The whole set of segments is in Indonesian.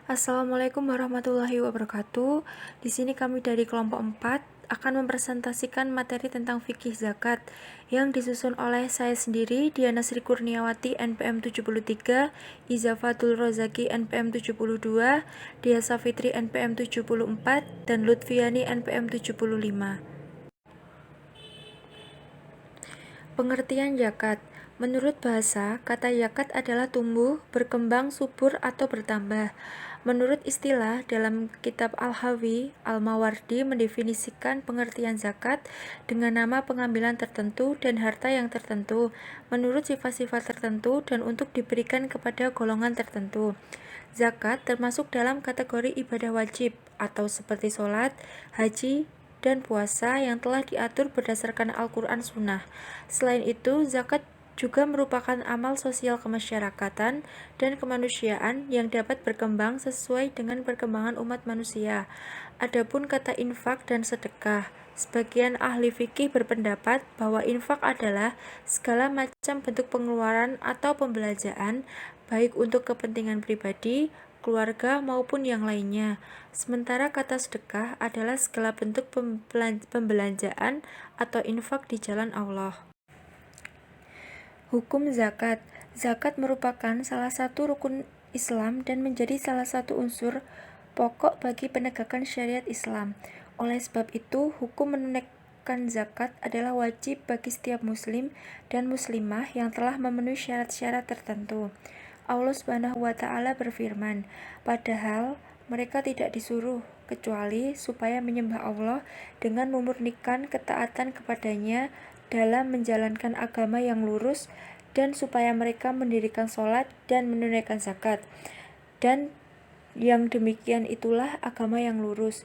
Assalamualaikum warahmatullahi wabarakatuh. Di sini kami dari kelompok 4 akan mempresentasikan materi tentang fikih zakat yang disusun oleh saya sendiri, Diana Sri Kurniawati NPM 73, Izafatul Rozaki NPM 72, Dia Safitri NPM 74, dan Lutfiani NPM 75. Pengertian zakat. Menurut bahasa, kata zakat adalah tumbuh, berkembang, subur, atau bertambah. Menurut istilah, dalam kitab Al-Hawi, Al-Mawardi mendefinisikan pengertian zakat dengan nama pengambilan tertentu dan harta yang tertentu, menurut sifat-sifat tertentu dan untuk diberikan kepada golongan tertentu. Zakat termasuk dalam kategori ibadah wajib, atau seperti sholat, haji, dan puasa yang telah diatur berdasarkan Al-Quran Sunnah. Selain itu, zakat juga merupakan amal sosial kemasyarakatan dan kemanusiaan yang dapat berkembang sesuai dengan perkembangan umat manusia. Adapun kata infak dan sedekah, sebagian ahli fikih berpendapat bahwa infak adalah segala macam bentuk pengeluaran atau pembelanjaan, baik untuk kepentingan pribadi, keluarga, maupun yang lainnya. Sementara kata sedekah adalah segala bentuk pembelanjaan atau infak di jalan Allah. Hukum zakat. Zakat merupakan salah satu rukun Islam dan menjadi salah satu unsur pokok bagi penegakan syariat Islam. Oleh sebab itu, hukum menunaikan zakat adalah wajib bagi setiap muslim dan muslimah yang telah memenuhi syarat-syarat tertentu. Allah Subhanahu wa Ta'ala berfirman, padahal mereka tidak disuruh kecuali supaya menyembah Allah dengan memurnikan ketaatan kepadanya dalam menjalankan agama yang lurus dan supaya mereka mendirikan sholat dan menunaikan zakat. Dan yang demikian itulah agama yang lurus.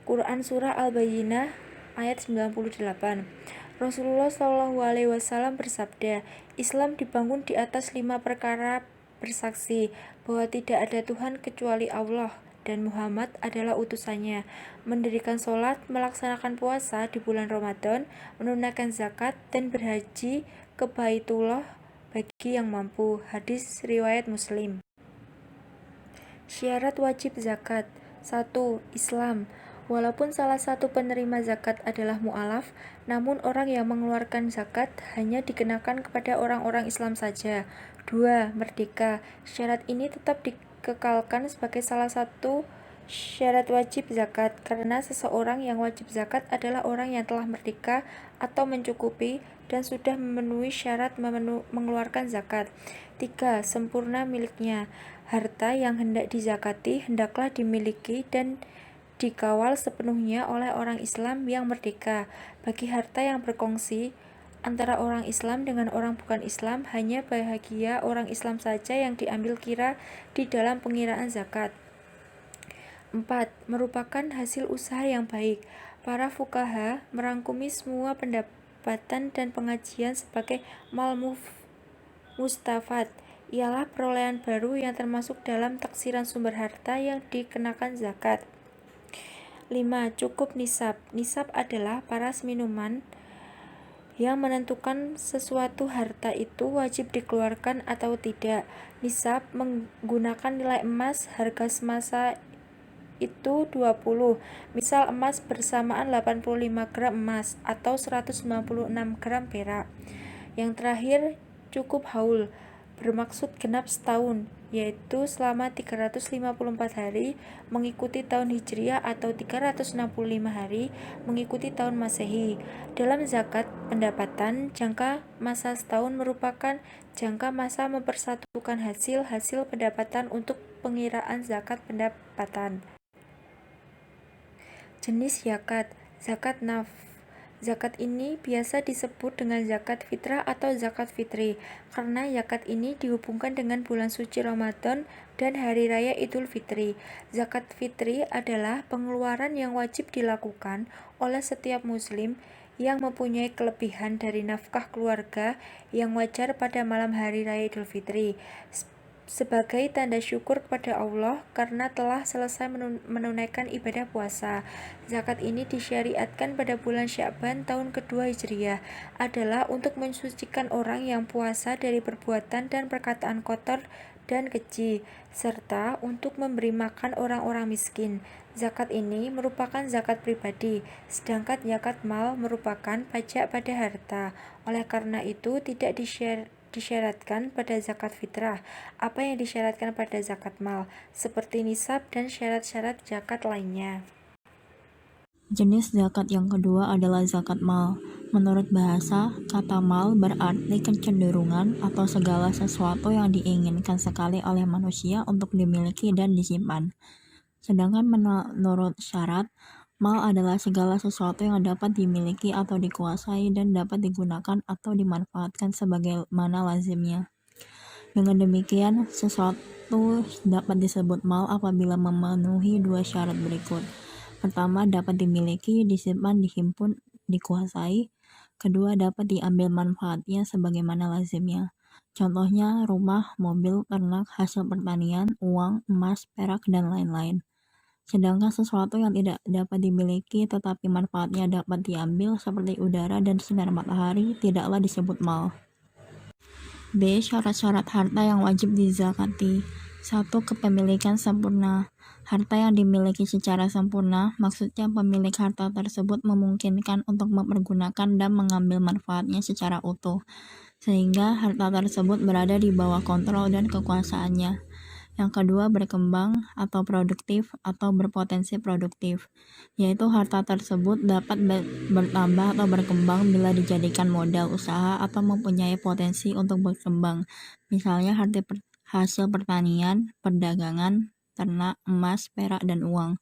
Quran Surah Al-Bayyinah ayat 98. Rasulullah SAW bersabda, Islam dibangun di atas 5 perkara: bersaksi bahwa tidak ada Tuhan kecuali Allah dan Muhammad adalah utusannya, mendirikan sholat, melaksanakan puasa di bulan Ramadan, menunaikan zakat, dan berhaji ke Baitullah bagi yang mampu. Hadis riwayat Muslim. Syarat wajib zakat. 1. Islam. Walaupun salah satu penerima zakat adalah mu'alaf, namun orang yang mengeluarkan zakat hanya dikenakan kepada orang-orang Islam saja. 2. Merdeka. Syarat ini tetap dikekalkan sebagai salah satu syarat wajib zakat, karena seseorang yang wajib zakat adalah orang yang telah merdeka atau mencukupi dan sudah memenuhi syarat mengeluarkan zakat. 3. Sempurna miliknya. Harta yang hendak dizakati hendaklah dimiliki dan dikawal sepenuhnya oleh orang Islam yang merdeka. Bagi harta yang berkongsi antara orang Islam dengan orang bukan Islam, hanya bahagia orang Islam saja yang diambil kira di dalam pengiraan zakat. 4. Merupakan hasil usaha yang baik. Para fuqaha merangkumi semua pendapatan dan pengajian sebagai mal mustafad, ialah perolehan baru yang termasuk dalam taksiran sumber harta yang dikenakan zakat. 5. Cukup nisab. Nisab adalah paras minuman yang menentukan sesuatu harta itu wajib dikeluarkan atau tidak. Nisab menggunakan nilai emas harga semasa itu 20. Misal emas bersamaan 85 gram emas atau 196 gram perak. Yang terakhir, cukup haul, bermaksud genap setahun, yaitu selama 354 hari mengikuti tahun Hijriah atau 365 hari mengikuti tahun Masehi. Dalam zakat pendapatan, jangka masa setahun merupakan jangka masa mempersatukan hasil-hasil pendapatan untuk pengiraan zakat pendapatan. Jenis zakat. Zakat Zakat ini biasa disebut dengan zakat fitrah atau zakat fitri, karena zakat ini dihubungkan dengan bulan suci Ramadan dan hari raya Idul Fitri. Zakat fitri adalah pengeluaran yang wajib dilakukan oleh setiap muslim yang mempunyai kelebihan dari nafkah keluarga yang wajar pada malam hari raya Idul Fitri, sebagai tanda syukur kepada Allah karena telah selesai menunaikan ibadah puasa. Zakat ini disyariatkan pada bulan Sya'ban tahun kedua Hijriah, adalah untuk mensucikan orang yang puasa dari perbuatan dan perkataan kotor dan keji, serta untuk memberi makan orang-orang miskin. Zakat ini merupakan zakat pribadi, sedangkan zakat mal merupakan pajak pada harta. Oleh karena itu, tidak disyaratkan pada zakat fitrah. Apa yang disyaratkan pada zakat mal, seperti nisab dan syarat-syarat zakat lainnya. Jenis zakat yang kedua adalah zakat mal. Menurut bahasa, kata mal berarti kecenderungan atau segala sesuatu yang diinginkan sekali oleh manusia untuk dimiliki dan disimpan. Sedangkan menurut syarat, mal adalah segala sesuatu yang dapat dimiliki atau dikuasai dan dapat digunakan atau dimanfaatkan sebagaimana lazimnya. Dengan demikian, sesuatu dapat disebut mal apabila memenuhi dua syarat berikut. Pertama, dapat dimiliki, disimpan, dihimpun, dikuasai. Kedua, dapat diambil manfaatnya sebagaimana lazimnya. Contohnya rumah, mobil, ternak, hasil pertanian, uang, emas, perak, dan lain-lain. Sedangkan sesuatu yang tidak dapat dimiliki tetapi manfaatnya dapat diambil seperti udara dan sinar matahari tidaklah disebut mal. B. Syarat-syarat harta yang wajib dizakati. 1. Kepemilikan sempurna. Harta yang dimiliki secara sempurna, maksudnya pemilik harta tersebut memungkinkan untuk mempergunakan dan mengambil manfaatnya secara utuh, sehingga harta tersebut berada di bawah kontrol dan kekuasaannya. Yang kedua, berkembang atau produktif atau berpotensi produktif, yaitu harta tersebut dapat bertambah atau berkembang bila dijadikan modal usaha atau mempunyai potensi untuk berkembang, misalnya hasil pertanian, perdagangan, ternak, emas, perak, dan uang.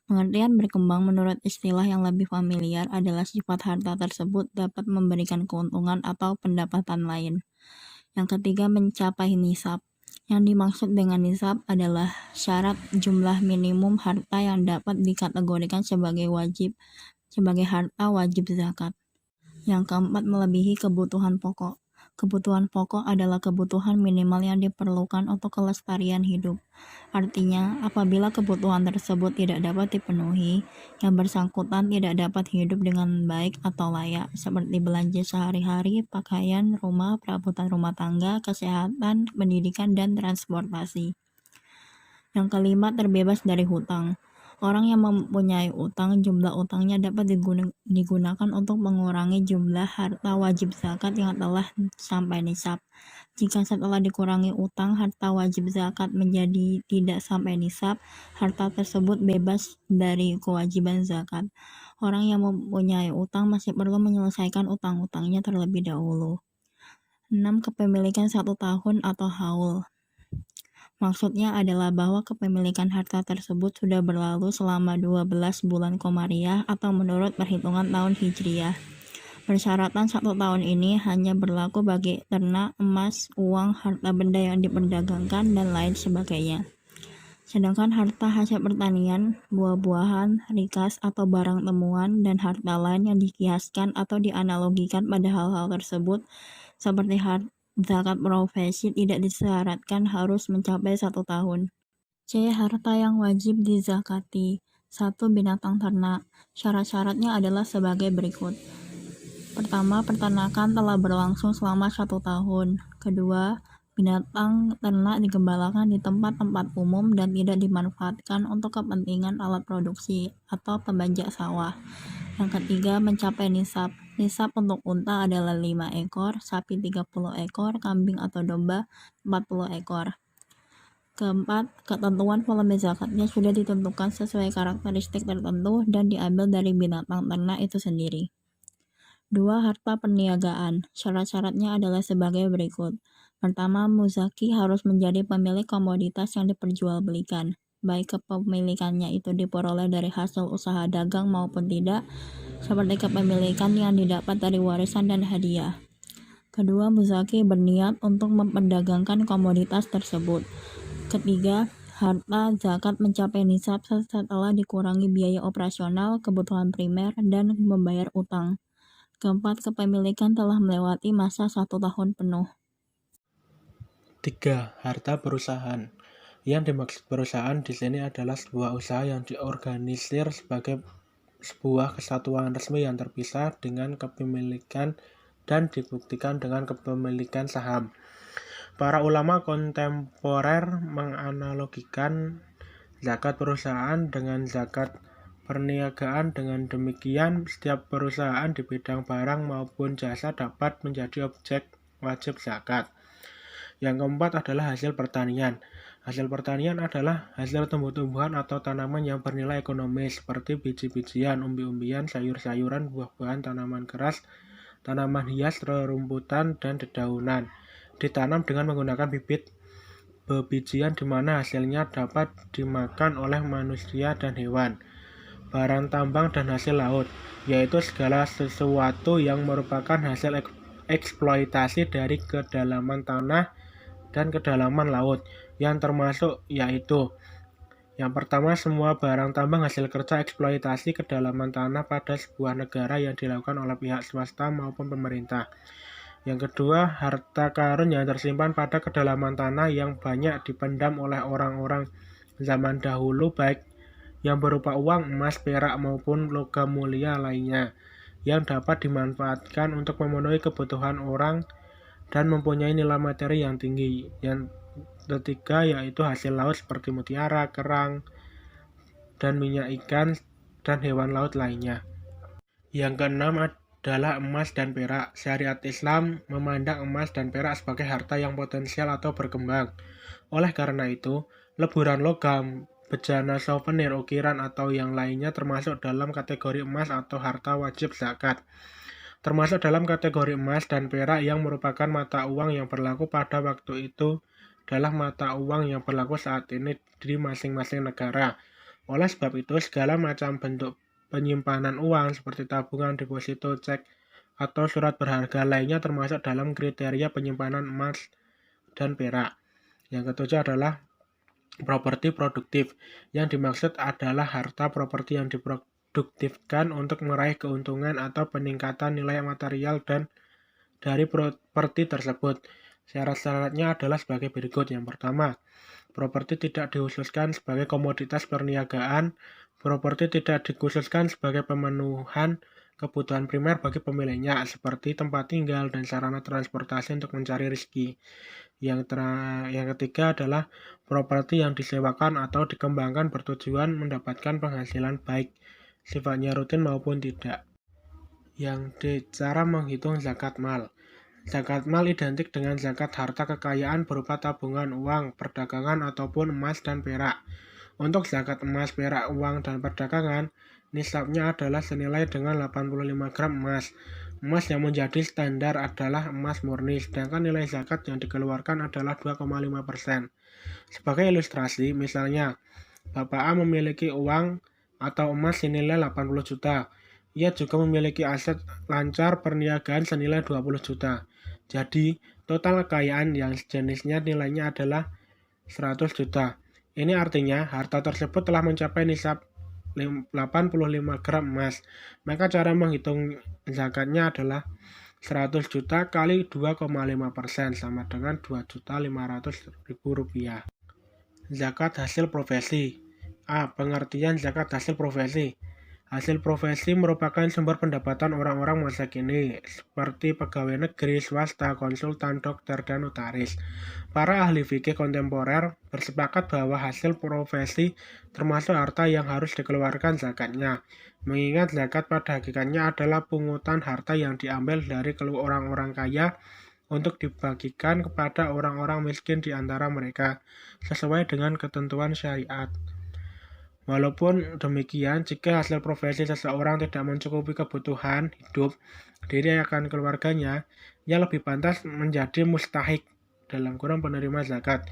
Pengertian berkembang menurut istilah yang lebih familiar adalah sifat harta tersebut dapat memberikan keuntungan atau pendapatan lain. Yang ketiga, mencapai nisab. Yang dimaksud dengan nisab adalah syarat jumlah minimum harta yang dapat dikategorikan sebagai harta wajib zakat. Yang keempat, melebihi kebutuhan pokok. Kebutuhan pokok adalah kebutuhan minimal yang diperlukan untuk kelestarian hidup. Artinya, apabila kebutuhan tersebut tidak dapat dipenuhi, yang bersangkutan tidak dapat hidup dengan baik atau layak, seperti belanja sehari-hari, pakaian, rumah, perabotan rumah tangga, kesehatan, pendidikan, dan transportasi. Yang kelima, terbebas dari hutang. Orang yang mempunyai utang, jumlah utangnya dapat digunakan untuk mengurangi jumlah harta wajib zakat yang telah sampai nisab. Jika setelah dikurangi utang, harta wajib zakat menjadi tidak sampai nisab, harta tersebut bebas dari kewajiban zakat. Orang yang mempunyai utang masih perlu menyelesaikan utang-utangnya terlebih dahulu. 6. Kepemilikan 1 tahun atau haul. Maksudnya adalah bahwa kepemilikan harta tersebut sudah berlalu selama 12 bulan Komariah atau menurut perhitungan tahun Hijriah. Persyaratan 1 tahun ini hanya berlaku bagi ternak, emas, uang, harta benda yang diperdagangkan, dan lain sebagainya. Sedangkan harta hasil pertanian, buah-buahan, rikas atau barang temuan, dan harta lain yang dikiaskan atau dianalogikan pada hal-hal tersebut, seperti zakat profesi tidak disyaratkan harus mencapai 1 tahun. C. Harta yang wajib dizakati. 1. Binatang ternak. Syarat-syaratnya adalah sebagai berikut. Pertama, peternakan telah berlangsung selama 1 tahun. Kedua, binatang ternak digembalakan di tempat-tempat umum dan tidak dimanfaatkan untuk kepentingan alat produksi atau pembajak sawah. Yang ketiga, mencapai nisab. Nisab untuk unta adalah 5 ekor, sapi 30 ekor, kambing atau domba 40 ekor. Keempat, ketentuan volume zakatnya sudah ditentukan sesuai karakteristik tertentu dan diambil dari binatang ternak itu sendiri. 2. Harta perniagaan. Syarat-syaratnya adalah sebagai berikut. Pertama, muzaki harus menjadi pemilik komoditas yang diperjualbelikan, baik kepemilikannya itu diperoleh dari hasil usaha dagang maupun tidak, seperti kepemilikan yang didapat dari warisan dan hadiah. Kedua, muzaki berniat untuk memperdagangkan komoditas tersebut. Ketiga, harta zakat mencapai nisab setelah dikurangi biaya operasional, kebutuhan primer, dan membayar utang. Keempat, kepemilikan telah melewati masa 1 tahun penuh. 3. Harta perusahaan. Yang dimaksud perusahaan di sini adalah sebuah usaha yang diorganisir sebagai sebuah kesatuan resmi yang terpisah dengan kepemilikan dan dibuktikan dengan kepemilikan saham. Para ulama kontemporer menganalogikan zakat perusahaan dengan zakat perniagaan. Dengan demikian, setiap perusahaan di bidang barang maupun jasa dapat menjadi objek wajib zakat. Yang keempat adalah hasil pertanian. Hasil pertanian adalah hasil tumbuh-tumbuhan atau tanaman yang bernilai ekonomis seperti biji-bijian, umbi-umbian, sayur-sayuran, buah-buahan, tanaman keras, tanaman hias, rerumputan, dan dedaunan. Ditanam dengan menggunakan bibit bebijian di mana hasilnya dapat dimakan oleh manusia dan hewan. Barang tambang dan hasil laut, yaitu segala sesuatu yang merupakan hasil eksploitasi dari kedalaman tanah dan kedalaman laut, yang termasuk yaitu yang pertama, semua barang tambang hasil kerja eksploitasi kedalaman tanah pada sebuah negara yang dilakukan oleh pihak swasta maupun pemerintah. Yang kedua, harta karun yang tersimpan pada kedalaman tanah yang banyak dipendam oleh orang-orang zaman dahulu, baik yang berupa uang, emas, perak, maupun logam mulia lainnya, yang dapat dimanfaatkan untuk memenuhi kebutuhan orang dan mempunyai nilai materi yang tinggi. Yang ketiga yaitu hasil laut seperti mutiara, kerang, dan minyak ikan, dan hewan laut lainnya. Yang keenam adalah emas dan perak. Syariat Islam memandang emas dan perak sebagai harta yang potensial atau berkembang. Oleh karena itu, leburan logam, bejana souvenir, ukiran, atau yang lainnya termasuk dalam kategori emas atau harta wajib zakat. Termasuk dalam kategori emas dan perak yang merupakan mata uang yang berlaku pada waktu itu adalah mata uang yang berlaku saat ini di masing-masing negara. Oleh sebab itu, segala macam bentuk penyimpanan uang seperti tabungan, deposito, cek, atau surat berharga lainnya termasuk dalam kriteria penyimpanan emas dan perak. Yang ketujuh adalah properti produktif. Yang dimaksud adalah harta properti yang diproduktifkan untuk meraih keuntungan atau peningkatan nilai material dan dari properti tersebut. Syarat-syaratnya adalah sebagai berikut. Yang pertama, properti tidak dikhususkan sebagai komoditas perniagaan. Properti tidak dikhususkan sebagai pemenuhan kebutuhan primer bagi pemiliknya, seperti tempat tinggal dan sarana transportasi untuk mencari rezeki. Yang ketiga adalah properti yang disewakan atau dikembangkan bertujuan mendapatkan penghasilan baik sifatnya rutin maupun tidak. Yang D. Cara menghitung zakat mal. Zakat mal identik dengan zakat harta kekayaan berupa tabungan, uang, perdagangan, ataupun emas dan perak. Untuk zakat emas, perak, uang, dan perdagangan, nisabnya adalah senilai dengan 85 gram emas. Emas yang menjadi standar adalah emas murni, sedangkan nilai zakat yang dikeluarkan adalah 2,5%. Sebagai ilustrasi, misalnya, Bapak A memiliki uang atau emas senilai 80 juta. Ia juga memiliki aset lancar perniagaan senilai 20 juta. Jadi, total kekayaan yang sejenisnya nilainya adalah 100 juta. Ini artinya harta tersebut telah mencapai nisab 85 gram emas. Maka cara menghitung zakatnya adalah 100 juta kali 2,5% sama dengan 2.500.000 rupiah. Zakat hasil profesi. A. Pengertian zakat hasil profesi. Hasil profesi merupakan sumber pendapatan orang-orang masa kini, seperti pegawai negeri, swasta, konsultan, dokter, dan notaris. Para ahli fikih kontemporer bersepakat bahwa hasil profesi termasuk harta yang harus dikeluarkan zakatnya, mengingat zakat pada hakikatnya adalah pungutan harta yang diambil dari orang-orang kaya untuk dibagikan kepada orang-orang miskin di antara mereka, sesuai dengan ketentuan syariat. Walaupun demikian, jika hasil profesi seseorang tidak mencukupi kebutuhan hidup diri akan keluarganya, ia lebih pantas menjadi mustahik dalam kurung penerima zakat.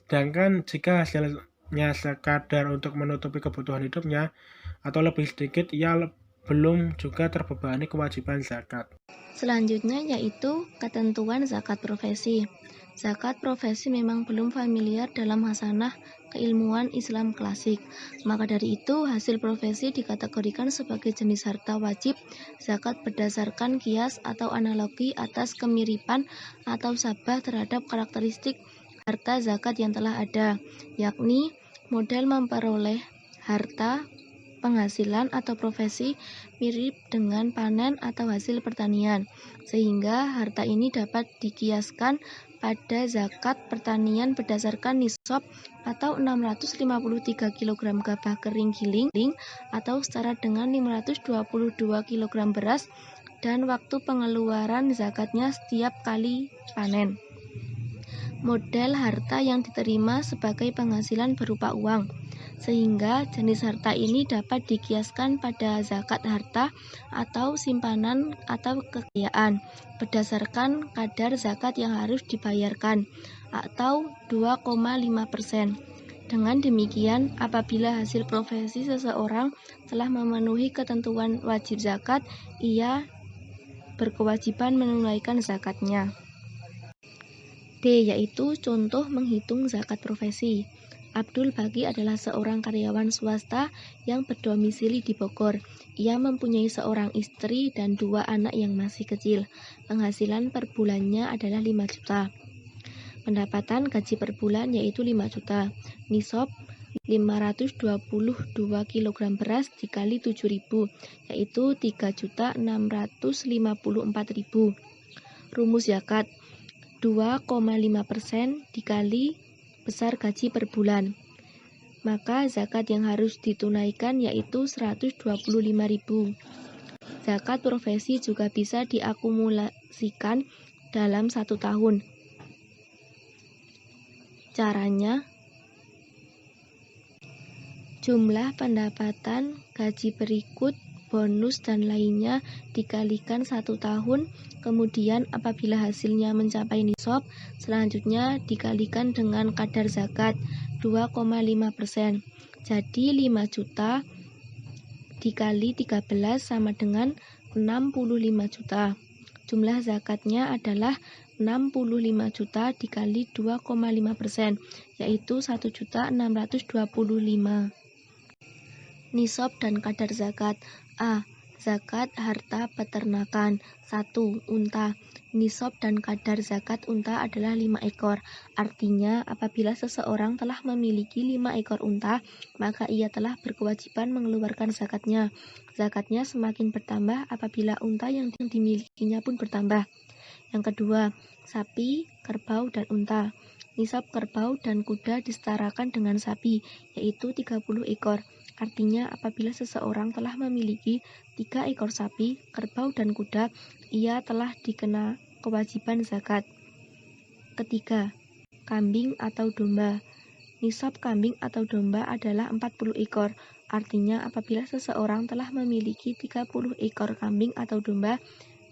Sedangkan jika hasilnya sekadar untuk menutupi kebutuhan hidupnya atau lebih sedikit, ia belum juga terbebani kewajiban zakat. Selanjutnya yaitu ketentuan zakat profesi. Zakat profesi memang belum familiar dalam hasanah keilmuan Islam klasik. Maka dari itu, hasil profesi dikategorikan sebagai jenis harta wajib zakat berdasarkan kias atau analogi atas kemiripan atau sabah terhadap karakteristik harta zakat yang telah ada, yakni modal memperoleh harta, penghasilan atau profesi mirip dengan panen atau hasil pertanian, sehingga harta ini dapat dikiaskan pada zakat pertanian berdasarkan nisab atau 653 kg gabah kering giling atau setara dengan 522 kg beras, dan waktu pengeluaran zakatnya setiap kali panen. Model harta yang diterima sebagai penghasilan berupa uang, sehingga jenis harta ini dapat dikiaskan pada zakat harta atau simpanan atau kekayaan berdasarkan kadar zakat yang harus dibayarkan atau 2,5%. Dengan demikian, apabila hasil profesi seseorang telah memenuhi ketentuan wajib zakat, ia berkewajiban menunaikan zakatnya. D. Yaitu contoh menghitung zakat profesi. Abdul Baki adalah seorang karyawan swasta yang berdomisili di Bogor. Ia mempunyai seorang istri dan 2 anak yang masih kecil. Penghasilan per bulannya adalah 5 juta. Pendapatan gaji per bulan yaitu 5 juta. Nisab 522 kg beras dikali 7.000 yaitu 3.654.000. Rumus zakat 2,5% dikali besar gaji per bulan. Maka zakat yang harus ditunaikan yaitu 125.000. Zakat profesi juga bisa diakumulasikan dalam 1 tahun. Caranya, jumlah pendapatan, gaji berikut, bonus dan lainnya dikalikan 1 tahun, kemudian apabila hasilnya mencapai nisab, selanjutnya dikalikan dengan kadar zakat 2,5%. Jadi 5 juta dikali 13 sama dengan 65 juta. Jumlah zakatnya adalah 65 juta dikali 2,5%, yaitu 1.625.000. Nisab dan kadar zakat. A. Zakat harta peternakan. 1. Unta. Nisab dan kadar zakat unta adalah 5 ekor. Artinya, apabila seseorang telah memiliki 5 ekor unta, maka ia telah berkewajiban mengeluarkan zakatnya. Zakatnya semakin bertambah apabila unta yang dimilikinya pun bertambah. Yang kedua, sapi, kerbau, dan unta. Nisab kerbau dan kuda disetarakan dengan sapi, yaitu 30 ekor. Artinya, apabila seseorang telah memiliki 3 ekor sapi, kerbau, dan kuda, ia telah dikena kewajiban zakat. Ketiga, kambing atau domba. Nisab kambing atau domba adalah 40 ekor. Artinya, apabila seseorang telah memiliki 30 ekor kambing atau domba,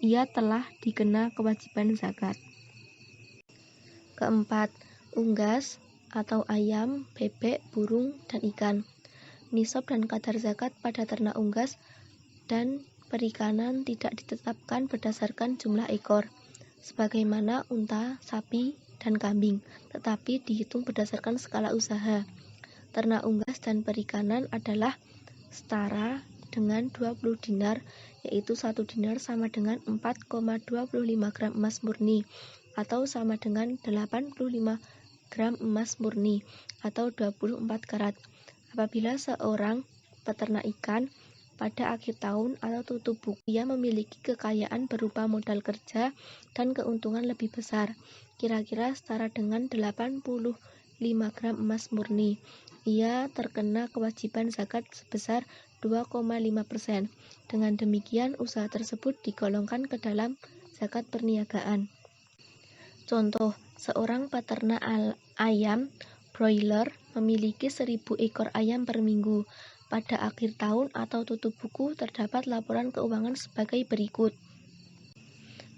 ia telah dikena kewajiban zakat. Keempat, unggas atau ayam, bebek, burung, dan ikan. Nisab dan kadar zakat pada ternak unggas dan perikanan tidak ditetapkan berdasarkan jumlah ekor, sebagaimana unta, sapi, dan kambing, tetapi dihitung berdasarkan skala usaha. Ternak unggas dan perikanan adalah setara dengan 20 dinar, yaitu 1 dinar sama dengan 4,25 gram emas murni, atau sama dengan 85 gram emas murni, atau 24 karat. Apabila seorang peternak ikan pada akhir tahun atau tutup buku, ia memiliki kekayaan berupa modal kerja dan keuntungan lebih besar, kira-kira setara dengan 85 gram emas murni. Ia terkena kewajiban zakat sebesar 2,5%. Dengan demikian, usaha tersebut digolongkan ke dalam zakat perniagaan. Contoh, seorang peternak ayam broiler memiliki 1.000 ekor ayam per minggu. Pada akhir tahun atau tutup buku terdapat laporan keuangan sebagai berikut.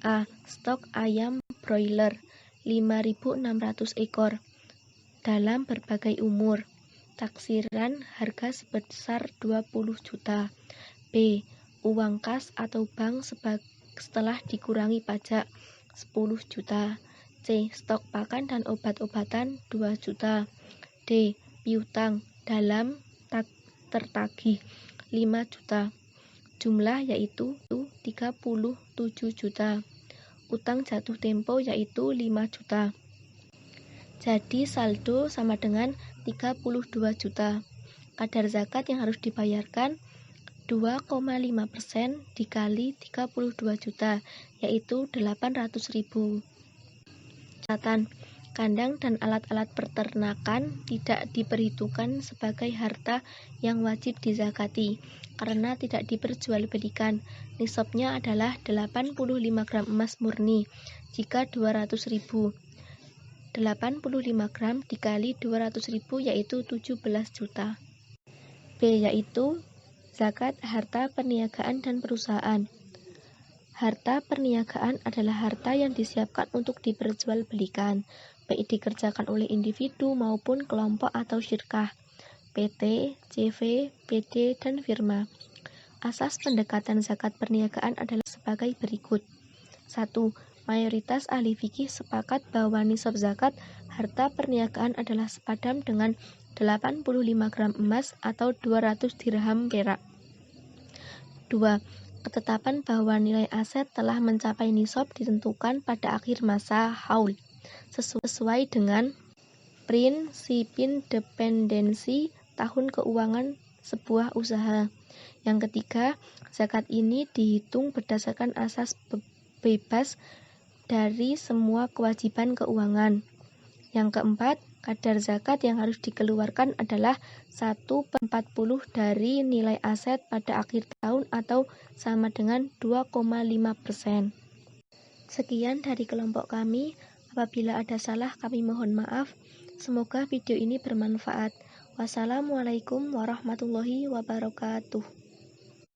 A. Stok ayam broiler 5.600 ekor dalam berbagai umur. Taksiran harga sebesar 20 juta. B. Uang kas atau bank setelah dikurangi pajak 10 juta. C. Stok pakan dan obat-obatan 2 juta. D. Piutang dalam tertagih 5 juta. Jumlah yaitu 37 juta. Utang jatuh tempo yaitu 5 juta. Jadi saldo sama dengan 32 juta. Kadar zakat yang harus dibayarkan 2,5% dikali 32 juta, yaitu 800.000. Kandang dan alat-alat peternakan tidak diperhitungkan sebagai harta yang wajib dizakati karena tidak diperjualbelikan. Nisabnya adalah 85 gram emas murni jika 200.000. 85 gram dikali 200.000 yaitu 17 juta. B. Yaitu zakat harta perniagaan dan perusahaan. Harta perniagaan adalah harta yang disiapkan untuk diperjualbelikan, baik dikerjakan oleh individu maupun kelompok atau syirkah, PT, CV, PD, dan firma. Asas pendekatan zakat perniagaan adalah sebagai berikut. 1. Mayoritas ahli fikih sepakat bahwa nisab zakat harta perniagaan adalah sepadam dengan 85 gram emas atau 200 dirham perak. 2. Ketetapan bahwa nilai aset telah mencapai nisab ditentukan pada akhir masa haul sesuai dengan prinsipindependensi tahun keuangan sebuah usaha. Yang ketiga, zakat ini dihitung berdasarkan asas bebas dari semua kewajiban keuangan. Yang keempat, kadar zakat yang harus dikeluarkan adalah 1/40 dari nilai aset pada akhir tahun atau sama dengan 2,5%. Sekian dari kelompok kami. Apabila ada salah, kami mohon maaf. Semoga video ini bermanfaat. Wassalamualaikum warahmatullahi wabarakatuh.